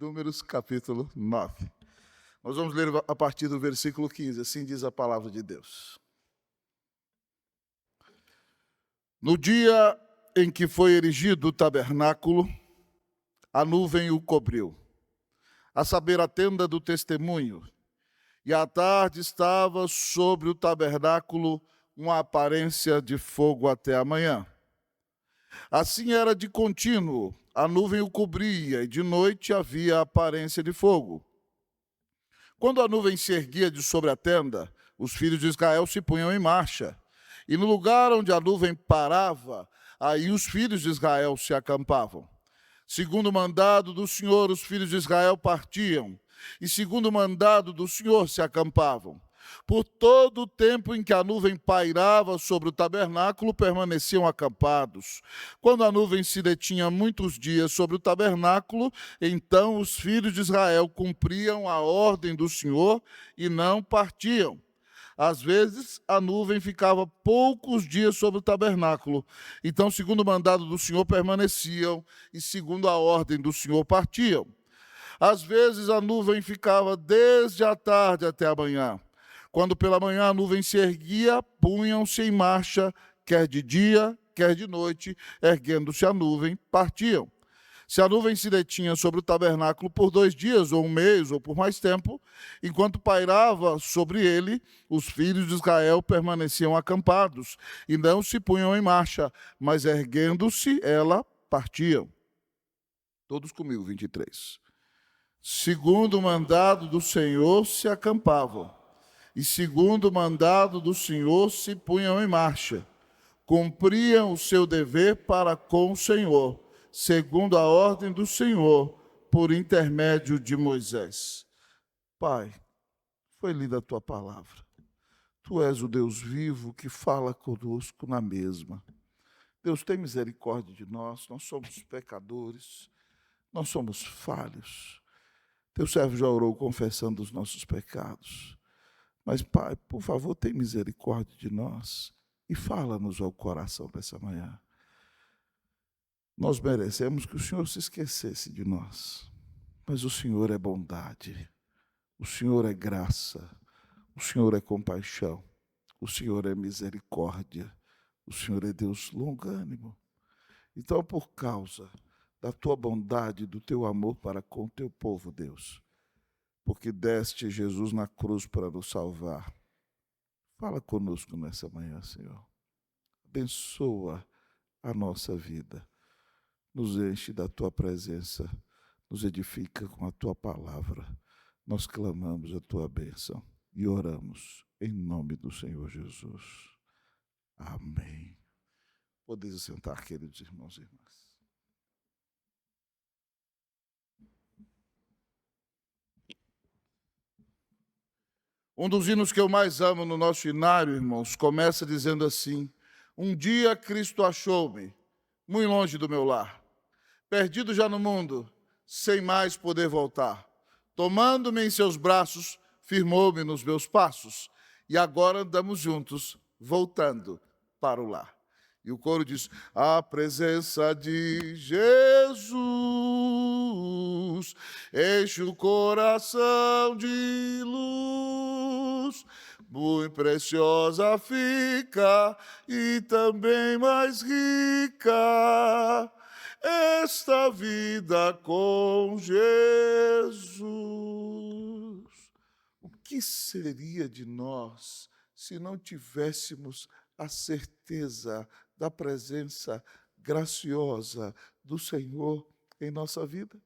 Números, capítulo 9. Nós vamos ler a partir do versículo 15, assim diz a palavra de Deus. No dia em que foi erigido o tabernáculo, a nuvem o cobriu, a saber, a tenda do testemunho, e à tarde estava sobre o tabernáculo uma aparência de fogo até a manhã. Assim era de contínuo, a nuvem o cobria, e de noite havia a aparência de fogo. Quando a nuvem se erguia de sobre a tenda, os filhos de Israel se punham em marcha. E no lugar onde a nuvem parava, aí os filhos de Israel se acampavam. Segundo o mandado do Senhor, os filhos de Israel partiam, e segundo o mandado do Senhor se acampavam. Por todo o tempo em que a nuvem pairava sobre o tabernáculo, permaneciam acampados. Quando a nuvem se detinha muitos dias sobre o tabernáculo, então os filhos de Israel cumpriam a ordem do Senhor e não partiam. Às vezes, a nuvem ficava poucos dias sobre o tabernáculo. Então, segundo o mandado do Senhor, permaneciam e, segundo a ordem do Senhor, partiam. Às vezes, a nuvem ficava desde a tarde até a manhã. Quando pela manhã a nuvem se erguia, punham-se em marcha, quer de dia, quer de noite, erguendo-se a nuvem, partiam. Se a nuvem se detinha sobre o tabernáculo por 2 dias, ou um mês, ou por mais tempo, enquanto pairava sobre ele, os filhos de Israel permaneciam acampados, e não se punham em marcha, mas erguendo-se, ela partiam. Todos comigo, 23. Segundo o mandado do Senhor, se acampavam, e segundo o mandado do Senhor, se punham em marcha. Cumpriam o seu dever para com o Senhor, segundo a ordem do Senhor, por intermédio de Moisés. Pai, foi lida a tua palavra. Tu és o Deus vivo que fala conosco na mesma. Deus, tem misericórdia de nós somos pecadores, nós somos falhos. Teu servo já orou confessando os nossos pecados. Mas, Pai, por favor, tem misericórdia de nós e fala-nos ao coração dessa manhã. Nós merecemos que o Senhor se esquecesse de nós, mas o Senhor é bondade, o Senhor é graça, o Senhor é compaixão, o Senhor é misericórdia, o Senhor é Deus longânimo. Então, por causa da tua bondade, do teu amor para com o teu povo, Deus, porque deste Jesus na cruz para nos salvar, fala conosco nessa manhã, Senhor. Abençoa a nossa vida. Nos enche da tua presença, nos edifica com a tua palavra. Nós clamamos a tua bênção e oramos em nome do Senhor Jesus. Amém. Podeis sentar, queridos irmãos e irmãs. Um dos hinos que eu mais amo no nosso hinário, irmãos, começa dizendo assim: um dia Cristo achou-me, muito longe do meu lar, perdido já no mundo, sem mais poder voltar. Tomando-me em seus braços, firmou-me nos meus passos, e agora andamos juntos, voltando para o lar. E o coro diz: a presença de Jesus enche o coração de luz, muito preciosa fica e também mais rica esta vida com Jesus. O que seria de nós se não tivéssemos a certeza da presença graciosa do Senhor em nossa vida?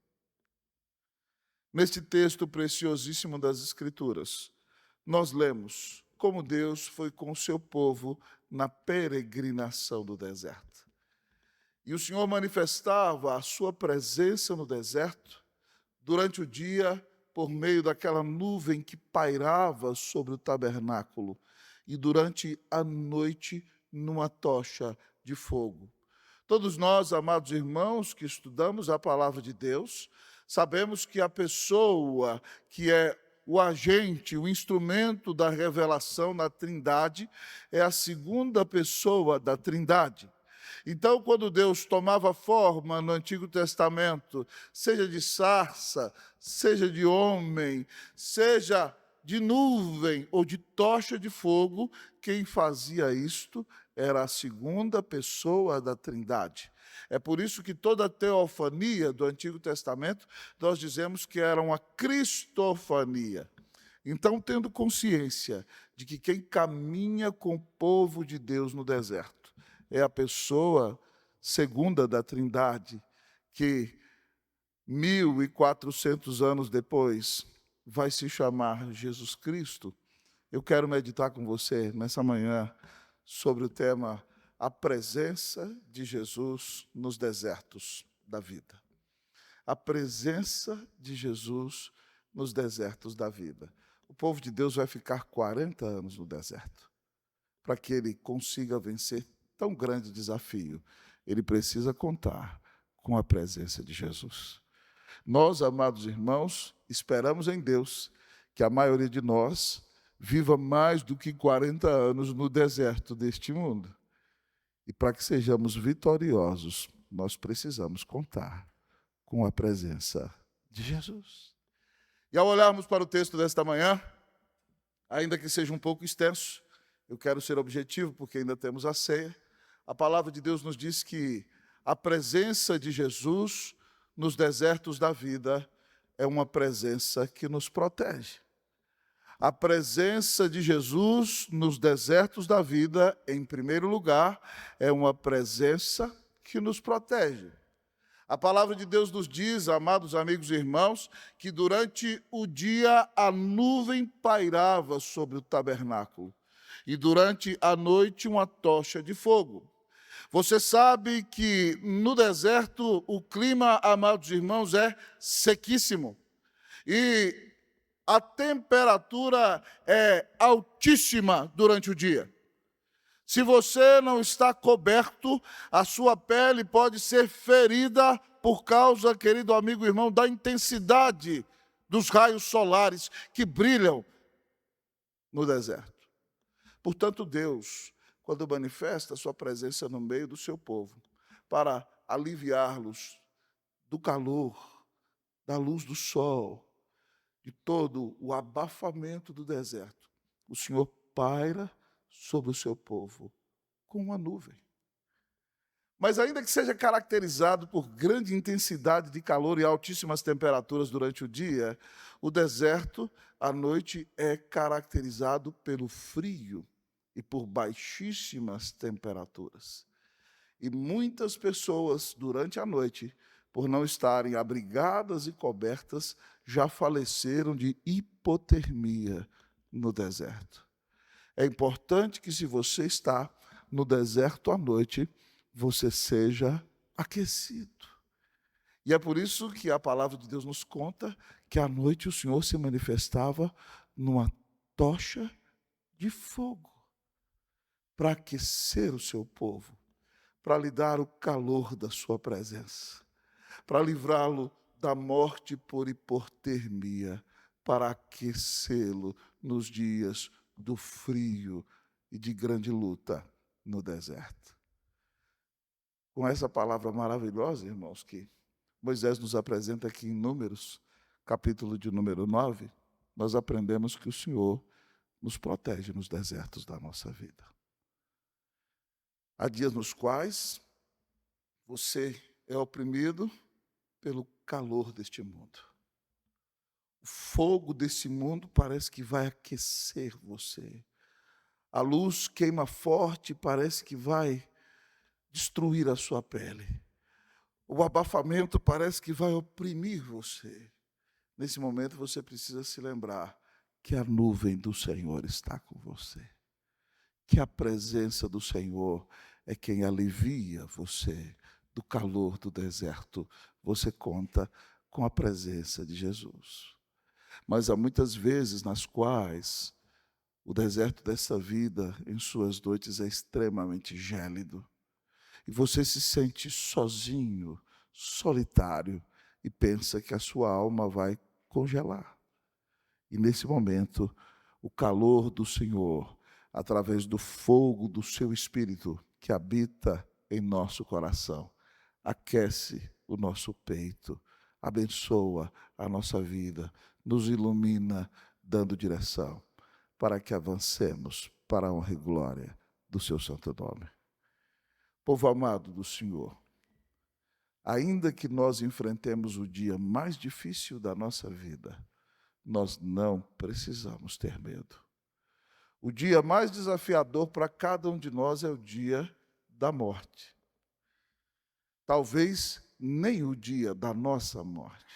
Neste texto preciosíssimo das Escrituras, nós lemos como Deus foi com o seu povo na peregrinação do deserto. E o Senhor manifestava a sua presença no deserto durante o dia por meio daquela nuvem que pairava sobre o tabernáculo e durante a noite numa tocha de fogo. Todos nós, amados irmãos, que estudamos a palavra de Deus, sabemos que a pessoa que é o agente, o instrumento da revelação na Trindade é a segunda pessoa da Trindade. Então, quando Deus tomava forma no Antigo Testamento, seja de sarça, seja de homem, seja de nuvem ou de tocha de fogo, quem fazia isto era a segunda pessoa da Trindade. É por isso que toda a teofania do Antigo Testamento, nós dizemos que era uma cristofania. Então, tendo consciência de que quem caminha com o povo de Deus no deserto é a pessoa segunda da Trindade, que 1400 anos depois vai se chamar Jesus Cristo, eu quero meditar com você nessa manhã sobre o tema a presença de Jesus nos desertos da vida. A presença de Jesus nos desertos da vida. O povo de Deus vai ficar 40 anos no deserto. Para que ele consiga vencer tão grande desafio, ele precisa contar com a presença de Jesus. Nós, amados irmãos, esperamos em Deus que a maioria de nós viva mais do que 40 anos no deserto deste mundo. E para que sejamos vitoriosos, nós precisamos contar com a presença de Jesus. E ao olharmos para o texto desta manhã, ainda que seja um pouco extenso, eu quero ser objetivo, porque ainda temos a ceia. A palavra de Deus nos diz que a presença de Jesus nos desertos da vida é uma presença que nos protege. A presença de Jesus nos desertos da vida, em primeiro lugar, é uma presença que nos protege. A palavra de Deus nos diz, amados amigos e irmãos, que durante o dia a nuvem pairava sobre o tabernáculo e durante a noite uma tocha de fogo. Você sabe que no deserto o clima, amados irmãos, é sequíssimo e a temperatura é altíssima durante o dia. Se você não está coberto, a sua pele pode ser ferida por causa, querido amigo e irmão, da intensidade dos raios solares que brilham no deserto. Portanto, Deus, quando manifesta a sua presença no meio do seu povo, para aliviá-los do calor, da luz do sol, de todo o abafamento do deserto, o Senhor paira sobre o seu povo com uma nuvem. Mas ainda que seja caracterizado por grande intensidade de calor e altíssimas temperaturas durante o dia, o deserto, à noite, é caracterizado pelo frio e por baixíssimas temperaturas. E muitas pessoas, durante a noite, por não estarem abrigadas e cobertas, já faleceram de hipotermia no deserto. É importante que, se você está no deserto à noite, você seja aquecido. E é por isso que a palavra de Deus nos conta que à noite o Senhor se manifestava numa tocha de fogo para aquecer o seu povo, para lhe dar o calor da sua presença, para livrá-lo da morte por hipotermia, para aquecê-lo nos dias do frio e de grande luta no deserto. Com essa palavra maravilhosa, irmãos, que Moisés nos apresenta aqui em Números, capítulo de número 9, nós aprendemos que o Senhor nos protege nos desertos da nossa vida. Há dias nos quais você é oprimido pelo calor deste mundo. O fogo desse mundo parece que vai aquecer você. A luz queima forte, parece que vai destruir a sua pele. O abafamento parece que vai oprimir você. Nesse momento você precisa se lembrar que a nuvem do Senhor está com você. Que a presença do Senhor é quem alivia você do calor do deserto. Você conta com a presença de Jesus. Mas há muitas vezes nas quais o deserto dessa vida, em suas noites, é extremamente gélido. E você se sente sozinho, solitário, e pensa que a sua alma vai congelar. E nesse momento, o calor do Senhor, através do fogo do seu Espírito, que habita em nosso coração, aquece o nosso peito, abençoa a nossa vida, nos ilumina, dando direção, para que avancemos para a honra e glória do seu santo nome. Povo amado do Senhor, ainda que nós enfrentemos o dia mais difícil da nossa vida, nós não precisamos ter medo. O dia mais desafiador para cada um de nós é o dia da morte. Talvez nem o dia da nossa morte,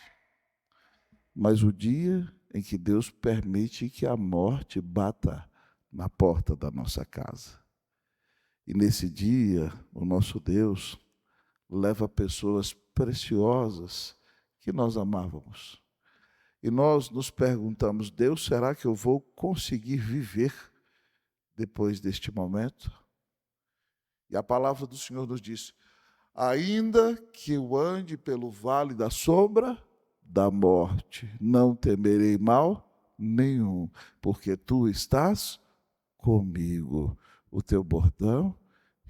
mas o dia em que Deus permite que a morte bata na porta da nossa casa. E nesse dia, o nosso Deus leva pessoas preciosas que nós amávamos. E nós nos perguntamos: Deus, será que eu vou conseguir viver depois deste momento? E a palavra do Senhor nos diz: ainda que eu ande pelo vale da sombra da morte, não temerei mal nenhum, porque tu estás comigo. O teu bordão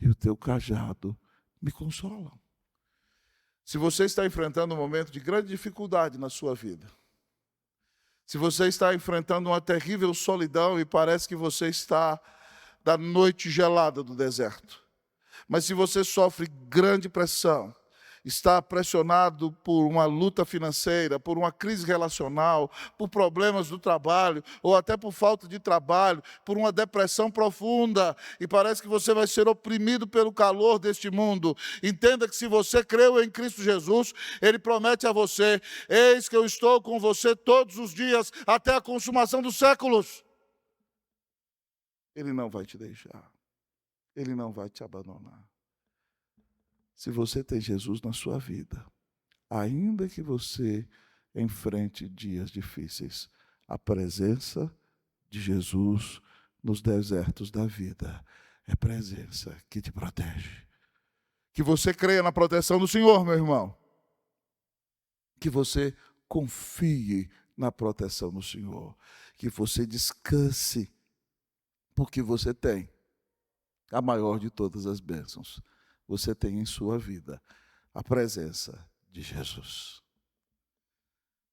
e o teu cajado me consolam. Se você está enfrentando um momento de grande dificuldade na sua vida, se você está enfrentando uma terrível solidão e parece que você está da noite gelada do deserto, mas se você sofre grande pressão, está pressionado por uma luta financeira, por uma crise relacional, por problemas do trabalho, ou até por falta de trabalho, por uma depressão profunda, e parece que você vai ser oprimido pelo calor deste mundo, entenda que se você creu em Cristo Jesus, Ele promete a você: eis que eu estou com você todos os dias, até a consumação dos séculos. Ele não vai te deixar, Ele não vai te abandonar. Se você tem Jesus na sua vida, ainda que você enfrente dias difíceis, a presença de Jesus nos desertos da vida é presença que te protege. Que você creia na proteção do Senhor, meu irmão. Que você confie na proteção do Senhor. Que você descanse, porque você tem a maior de todas as bênçãos. Você tem em sua vida a presença de Jesus.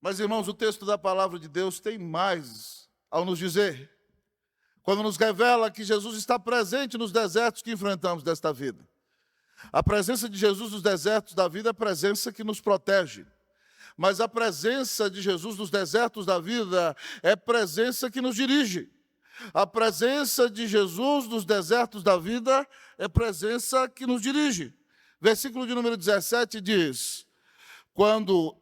Mas, irmãos, o texto da palavra de Deus tem mais ao nos dizer, quando nos revela que Jesus está presente nos desertos que enfrentamos desta vida. A presença de Jesus nos desertos da vida é a presença que nos protege. Mas a presença de Jesus nos desertos da vida é a presença que nos dirige. A presença de Jesus nos desertos da vida é presença que nos dirige. Versículo de número 17 diz: quando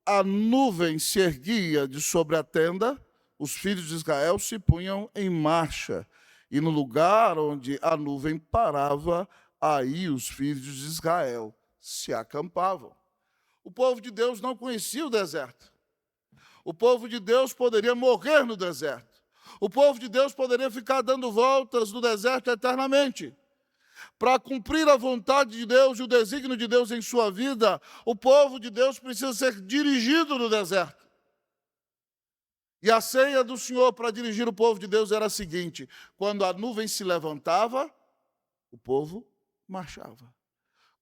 a nuvem se erguia de sobre a tenda, os filhos de Israel se punham em marcha, e no lugar onde a nuvem parava, aí os filhos de Israel se acampavam. O povo de Deus não conhecia o deserto. O povo de Deus poderia morrer no deserto. O povo de Deus poderia ficar dando voltas no deserto eternamente. Para cumprir a vontade de Deus e o desígnio de Deus em sua vida, o povo de Deus precisa ser dirigido no deserto. E a ceia do Senhor para dirigir o povo de Deus era a seguinte: quando a nuvem se levantava, o povo marchava.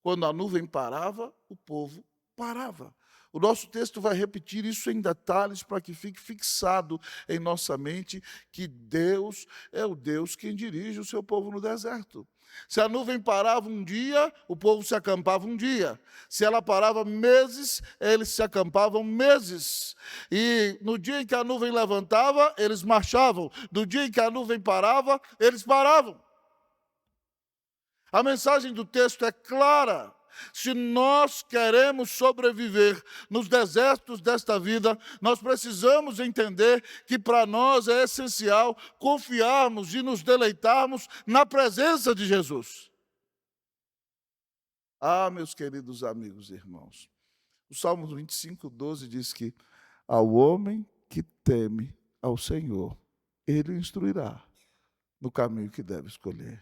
Quando a nuvem parava, o povo parava. O nosso texto vai repetir isso em detalhes para que fique fixado em nossa mente que Deus é o Deus quem dirige o seu povo no deserto. Se a nuvem parava um dia, o povo se acampava um dia. Se ela parava meses, eles se acampavam meses. E no dia em que a nuvem levantava, eles marchavam. No dia em que a nuvem parava, eles paravam. A mensagem do texto é clara. Se nós queremos sobreviver nos desertos desta vida, nós precisamos entender que para nós é essencial confiarmos e nos deleitarmos na presença de Jesus. Ah, meus queridos amigos e irmãos, o Salmo 25:12 diz que ao homem que teme ao Senhor, Ele o instruirá no caminho que deve escolher.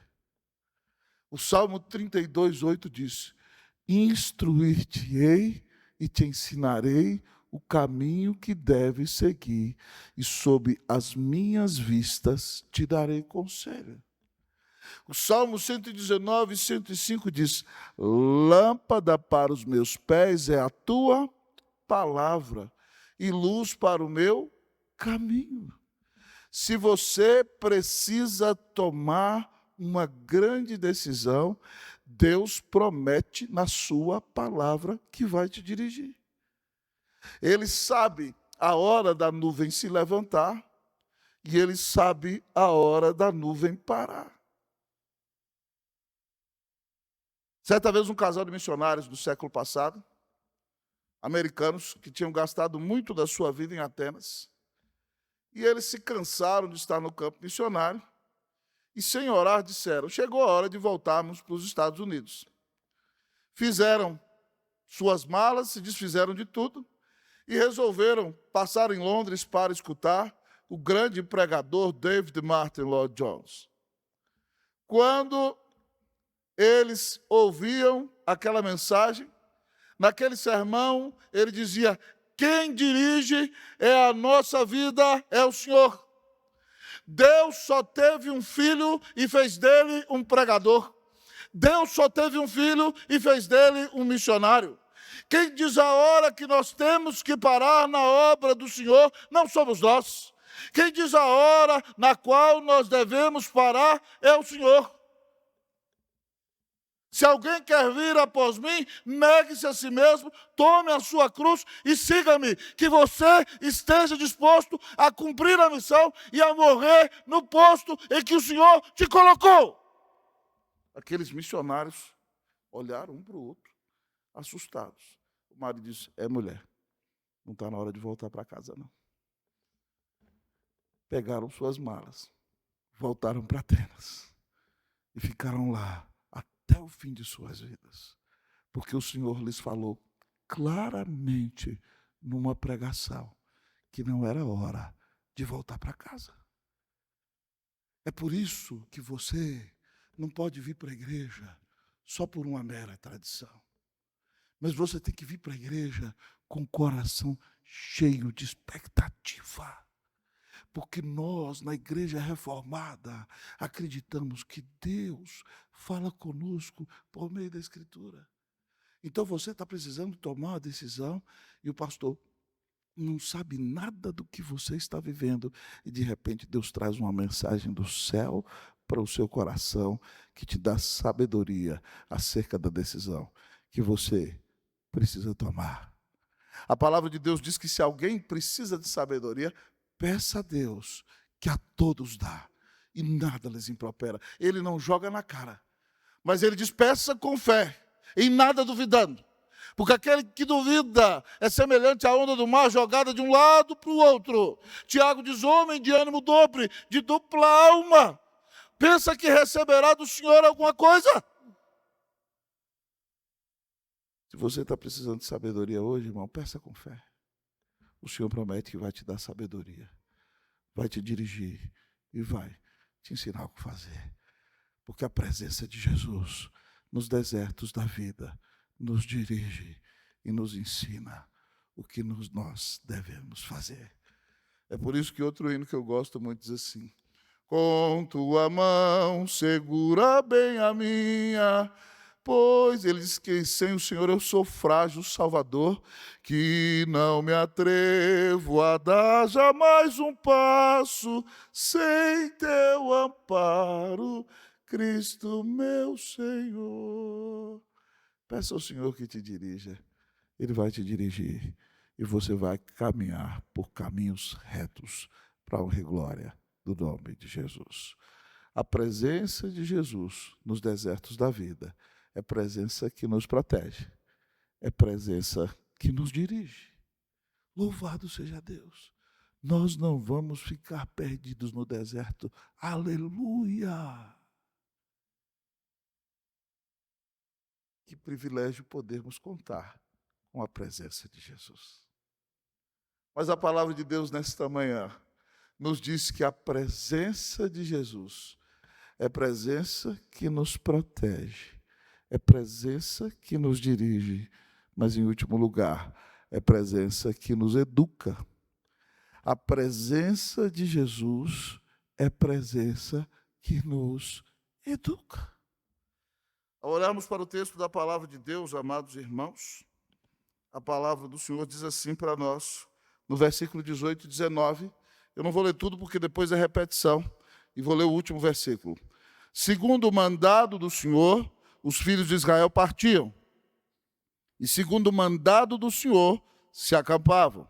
O Salmo 32:8 diz: instruir-te-ei e te ensinarei o caminho que deves seguir, e sob as minhas vistas te darei conselho. O Salmo 119, 105 diz: lâmpada para os meus pés é a tua palavra e luz para o meu caminho. Se você precisa tomar uma grande decisão, Deus promete na sua palavra que vai te dirigir. Ele sabe a hora da nuvem se levantar e ele sabe a hora da nuvem parar. Certa vez um casal de missionários do século passado, americanos, que tinham gastado muito da sua vida em Atenas, e eles se cansaram de estar no campo missionário, e sem orar disseram: chegou a hora de voltarmos para os Estados Unidos. Fizeram suas malas, se desfizeram de tudo, e resolveram passar em Londres para escutar o grande pregador David Martin Lloyd Jones. Quando eles ouviam aquela mensagem, naquele sermão, ele dizia: quem dirige é a nossa vida, é o Senhor. Deus só teve um filho e fez dele um pregador. Deus só teve um filho e fez dele um missionário. Quem diz a hora que nós temos que parar na obra do Senhor não somos nós. Quem diz a hora na qual nós devemos parar é o Senhor. Se alguém quer vir após mim, negue-se a si mesmo, tome a sua cruz e siga-me. Que você esteja disposto a cumprir a missão e a morrer no posto em que o Senhor te colocou. Aqueles missionários olharam um para o outro, assustados. O marido disse: é mulher, não está na hora de voltar para casa, não. Pegaram suas malas, voltaram para Atenas e ficaram lá até o fim de suas vidas, porque o Senhor lhes falou claramente numa pregação que não era hora de voltar para casa. É por isso que você não pode vir para a igreja só por uma mera tradição, mas você tem que vir para a igreja com o coração cheio de expectativa. Porque nós, na Igreja Reformada, acreditamos que Deus fala conosco por meio da Escritura. Então você está precisando tomar uma decisão e o pastor não sabe nada do que você está vivendo. E de repente Deus traz uma mensagem do céu para o seu coração que te dá sabedoria acerca da decisão que você precisa tomar. A palavra de Deus diz que se alguém precisa de sabedoria, peça a Deus, que a todos dá, e nada lhes impropera. Ele não joga na cara, mas ele diz: peça com fé, em nada duvidando. Porque aquele que duvida é semelhante à onda do mar jogada de um lado para o outro. Tiago diz: homem de ânimo dobre, de dupla alma, pensa que receberá do Senhor alguma coisa? Se você está precisando de sabedoria hoje, irmão, peça com fé. O Senhor promete que vai te dar sabedoria, vai te dirigir e vai te ensinar o que fazer. Porque a presença de Jesus nos desertos da vida nos dirige e nos ensina o que nós devemos fazer. É por isso que outro hino que eu gosto muito diz assim: com tua mão segura bem a minha, pois ele diz que sem o Senhor eu sou frágil, Salvador, que não me atrevo a dar jamais um passo sem teu amparo, Cristo meu Senhor. Peça ao Senhor que te dirija, Ele vai te dirigir e você vai caminhar por caminhos retos para a honra e glória do nome de Jesus. A presença de Jesus nos desertos da vida é presença que nos protege, é presença que nos dirige. Louvado seja Deus. Nós não vamos ficar perdidos no deserto. Aleluia! Que privilégio podermos contar com a presença de Jesus. Mas a palavra de Deus nesta manhã nos diz que a presença de Jesus é presença que nos protege, é presença que nos dirige, mas, em último lugar, é presença que nos educa. A presença de Jesus é presença que nos educa. Ao olharmos para o texto da palavra de Deus, amados irmãos, a palavra do Senhor diz assim para nós, no versículo 18 e 19, eu não vou ler tudo porque depois é repetição, e vou ler o último versículo. Segundo o mandado do Senhor, os filhos de Israel partiam, e segundo o mandado do Senhor, se acampavam.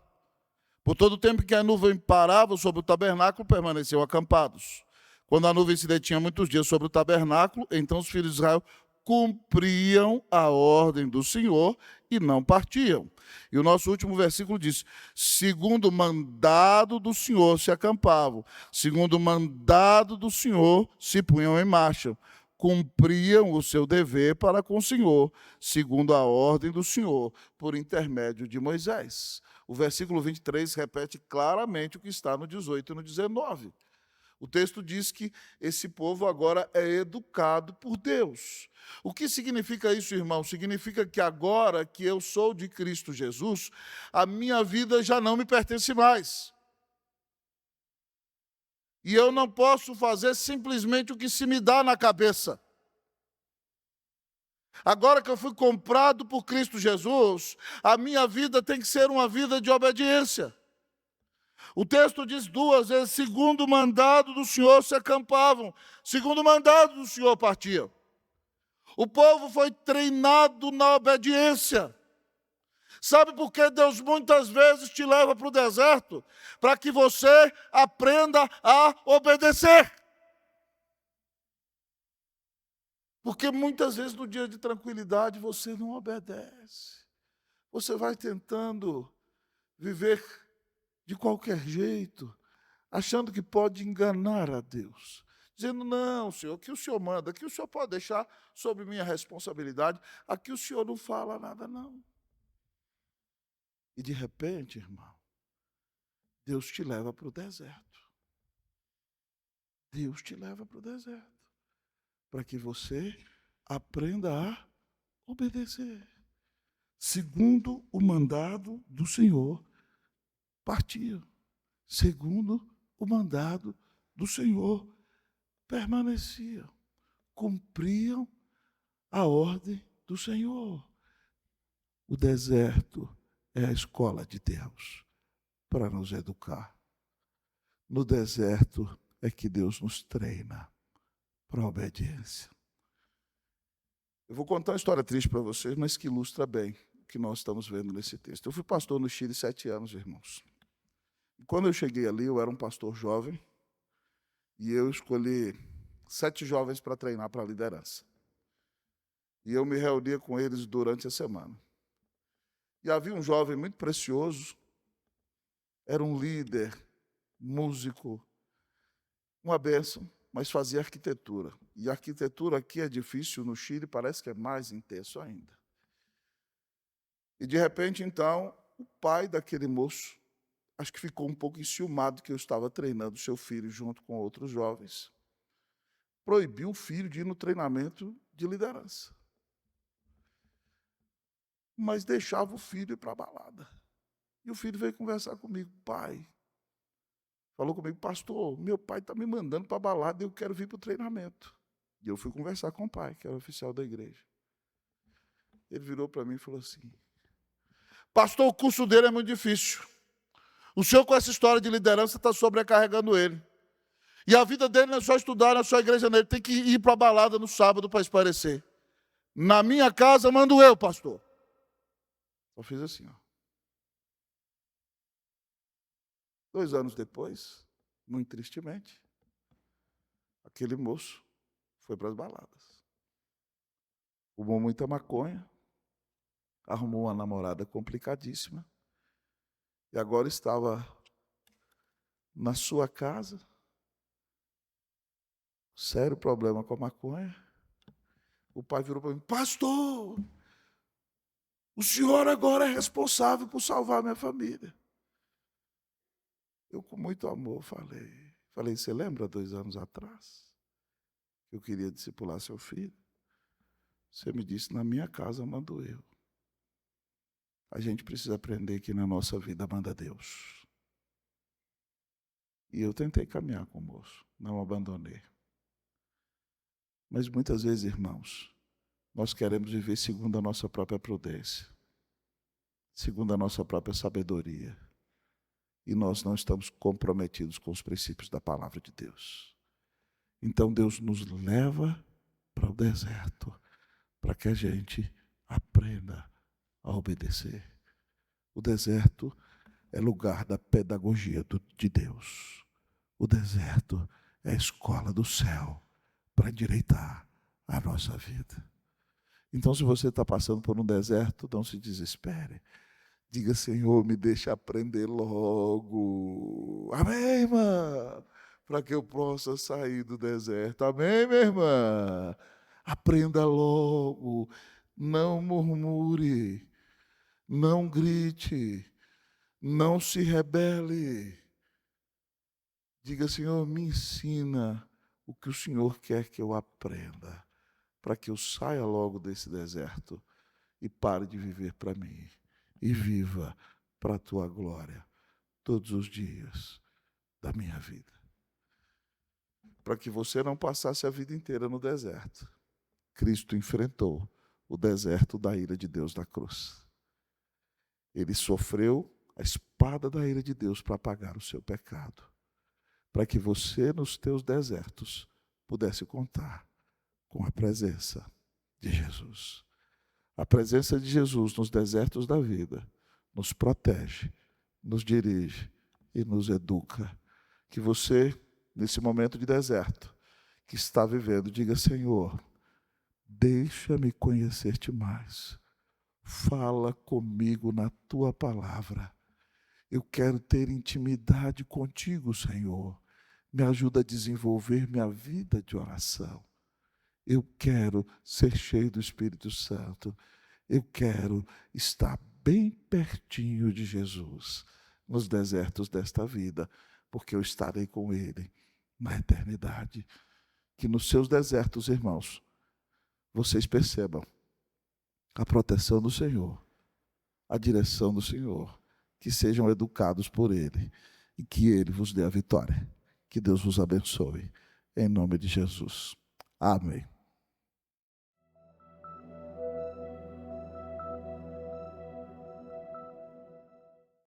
Por todo o tempo que a nuvem parava sobre o tabernáculo, permaneciam acampados. Quando a nuvem se detinha muitos dias sobre o tabernáculo, então os filhos de Israel cumpriam a ordem do Senhor e não partiam. E o nosso último versículo diz, segundo o mandado do Senhor se acampavam, segundo o mandado do Senhor se punham em marcha, cumpriam o seu dever para com o Senhor, segundo a ordem do Senhor, por intermédio de Moisés. O versículo 23 repete claramente o que está no 18 e no 19. O texto diz que esse povo agora é educado por Deus. O que significa isso, irmão? Significa que agora que eu sou de Cristo Jesus, a minha vida já não me pertence mais. E eu não posso fazer simplesmente o que se me dá na cabeça. Agora que eu fui comprado por Cristo Jesus, a minha vida tem que ser uma vida de obediência. O texto diz duas vezes, segundo o mandado do Senhor se acampavam, segundo o mandado do Senhor partiam. O povo foi treinado na obediência. Sabe por que Deus muitas vezes te leva para o deserto? Para que você aprenda a obedecer. Porque muitas vezes no dia de tranquilidade você não obedece. Você vai tentando viver de qualquer jeito, achando que pode enganar a Deus. Dizendo, não, Senhor, aqui o Senhor manda, aqui o Senhor pode deixar sobre minha responsabilidade, aqui o Senhor não fala nada, não. E de repente, irmão, Deus te leva para o deserto. Deus te leva para o deserto. Para que você aprenda a obedecer. Segundo o mandado do Senhor, partiam. Segundo o mandado do Senhor, permaneciam. Cumpriam a ordem do Senhor. O deserto é a escola de Deus para nos educar. No deserto é que Deus nos treina para a obediência. Eu vou contar uma história triste para vocês, mas que ilustra bem o que nós estamos vendo nesse texto. Eu fui pastor no Chile 7 anos, irmãos. E quando eu cheguei ali, eu era um pastor jovem, e eu escolhi 7 jovens para treinar para a liderança. E eu me reunia com eles durante a semana. E havia um jovem muito precioso, era um líder, músico, uma bênção, mas fazia arquitetura. E a arquitetura aqui é difícil, no Chile parece que é mais intenso ainda. E, de repente, então, o pai daquele moço, acho que ficou um pouco enciumado que eu estava treinando seu filho junto com outros jovens, proibiu o filho de ir no treinamento de liderança. Mas deixava o filho ir para a balada. E o filho veio conversar comigo, pai. Falou comigo, pastor, meu pai está me mandando para a balada e eu quero vir para o treinamento. E eu fui conversar com o pai, que era oficial da igreja. Ele virou para mim e falou assim, pastor, o curso dele é muito difícil. O senhor com essa história de liderança está sobrecarregando ele. E a vida dele não é só estudar na sua igreja, ele tem que ir para a balada no sábado para esparecer. Na minha casa mando eu, pastor. Eu fiz assim, ó. 2 anos depois, muito tristemente, aquele moço foi para as baladas. Fumou muita maconha, arrumou uma namorada complicadíssima, e agora estava na sua casa, sério problema com a maconha. O pai virou para mim, pastor, o senhor agora é responsável por salvar minha família. Eu, com muito amor, falei, você lembra 2 anos atrás que eu queria discipular seu filho? Você me disse, na minha casa mando eu. A gente precisa aprender que na nossa vida manda Deus. E eu tentei caminhar com o moço, não abandonei. Mas muitas vezes, irmãos, nós queremos viver segundo a nossa própria prudência, segundo a nossa própria sabedoria. E nós não estamos comprometidos com os princípios da palavra de Deus. Então Deus nos leva para o deserto, para que a gente aprenda a obedecer. O deserto é lugar da pedagogia de Deus. O deserto é a escola do céu para endireitar a nossa vida. Então, se você está passando por um deserto, não se desespere. Diga, Senhor, me deixa aprender logo. Amém, irmã? Para que eu possa sair do deserto. Amém, minha irmã? Aprenda logo. Não murmure. Não grite. Não se rebele. Diga, Senhor, me ensina o que o Senhor quer que eu aprenda, para que eu saia logo desse deserto e pare de viver para mim e viva para a tua glória todos os dias da minha vida. Para que você não passasse a vida inteira no deserto. Cristo enfrentou o deserto da ira de Deus na cruz. Ele sofreu a espada da ira de Deus para pagar o seu pecado. Para que você, nos teus desertos, pudesse contar com a presença de Jesus. A presença de Jesus nos desertos da vida nos protege, nos dirige e nos educa. Que você, nesse momento de deserto que está vivendo, diga, Senhor, deixa-me conhecer-te mais. Fala comigo na tua palavra. Eu quero ter intimidade contigo, Senhor. Me ajuda a desenvolver minha vida de oração. Eu quero ser cheio do Espírito Santo. Eu quero estar bem pertinho de Jesus nos desertos desta vida, porque eu estarei com Ele na eternidade. Que nos seus desertos, irmãos, vocês percebam a proteção do Senhor, a direção do Senhor, que sejam educados por Ele e que Ele vos dê a vitória. Que Deus vos abençoe, em nome de Jesus. Amém.